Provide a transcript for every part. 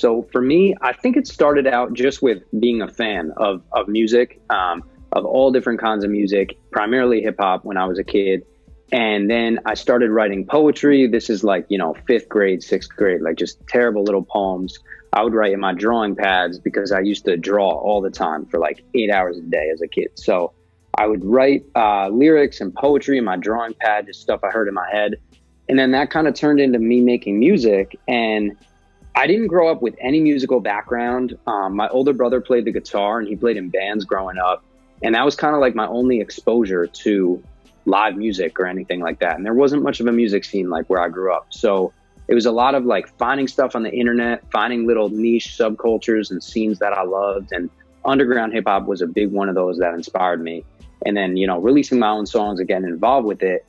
So for me, I think it started out just with being a fan of music, of all different kinds of music, primarily hip hop when I was a kid. And then I started writing poetry. This is like, you know, fifth grade, sixth grade, like just terrible little poems. I would write in my drawing pads because I used to draw all the time for like 8 hours a day as a kid. So I would write lyrics and poetry in my drawing pad, just stuff I heard in my head. And then that kind of turned into me making music. And I didn't grow up with any musical background. My older brother played the guitar and he played in bands growing up. And that was kind of like my only exposure to live music or anything like that. And there wasn't much of a music scene like where I grew up. So it was a lot of like finding stuff on the internet, finding little niche subcultures and scenes that I loved. And underground hip hop was a big one of those that inspired me. And then, you know, releasing my own songs and getting involved with it.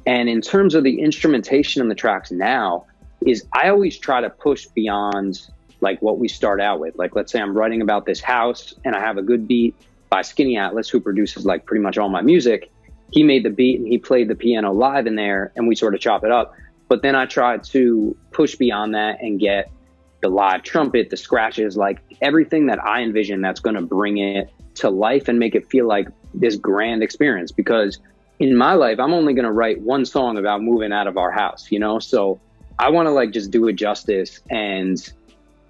And in terms of the instrumentation on the tracks now, is I always try to push beyond like what we start out with. Like, let's say I'm writing about this house and I have a good beat by Skinny Atlas, who produces like pretty much all my music. He made the beat and he played the piano live in there and we sort of chop it up. But then I try to push beyond that and get the live trumpet, the scratches, like everything that I envision that's going to bring it to life and make it feel like this grand experience. Because in my life, I'm only going to write one song about moving out of our house, you know? So I want to like just do it justice. And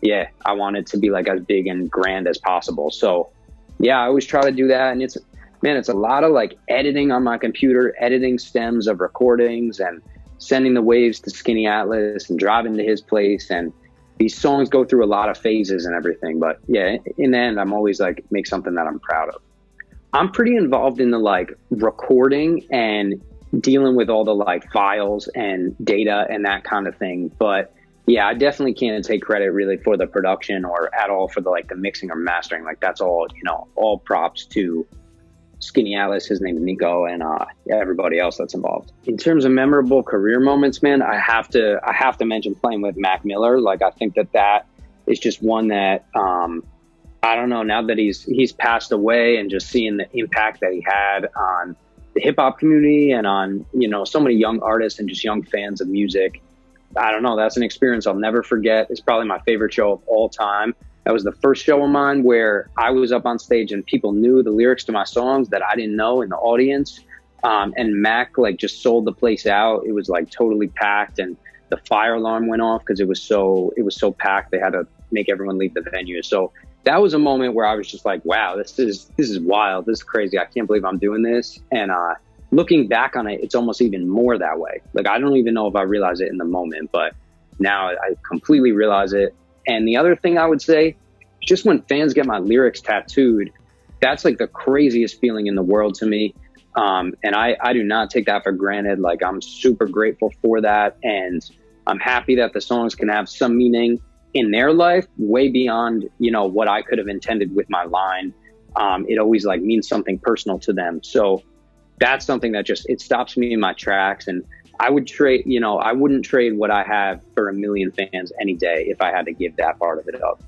yeah, I want it to be like as big and grand as possible. So yeah, I always try to do that. And it's a lot of like editing on my computer, editing stems of recordings and sending the waves to Skinny Atlas and driving to his place. And these songs go through a lot of phases and everything. But yeah, in the end, I'm always like, make something that I'm proud of. I'm pretty involved in the like recording and dealing with all the like files and data and that kind of thing. But yeah, I definitely can't take credit really for the production or at all for the like the mixing or mastering. Like that's all, you know, all props to Skinny Atlas, his name is Nico, and everybody else that's involved. In terms of memorable career moments, man, I have to mention playing with Mac Miller. Like I think that is just one that I don't know, now that he's passed away and just seeing the impact that he had on the hip hop community and on, you know, so many young artists and just young fans of music. I don't know. That's an experience I'll never forget. It's probably my favorite show of all time. That was the first show of mine where I was up on stage and people knew the lyrics to my songs that I didn't know in the audience. And Mac like just sold the place out. It was like totally packed and the fire alarm went off because it was so packed. They had to make everyone leave the venue. So that was a moment where I was just like, wow, this is wild. This is crazy. I can't believe I'm doing this. And looking back on it, it's almost even more that way. Like, I don't even know if I realize it in the moment, but now I completely realize it. And the other thing I would say, just when fans get my lyrics tattooed, that's like the craziest feeling in the world to me. And I do not take that for granted. Like, I'm super grateful for that. And I'm happy that the songs can have some meaning in their life way beyond, you know, what I could have intended with my line. It always like means something personal to them. So that's something that just, it stops me in my tracks. And I wouldn't trade what I have for a million fans any day if I had to give that part of it up.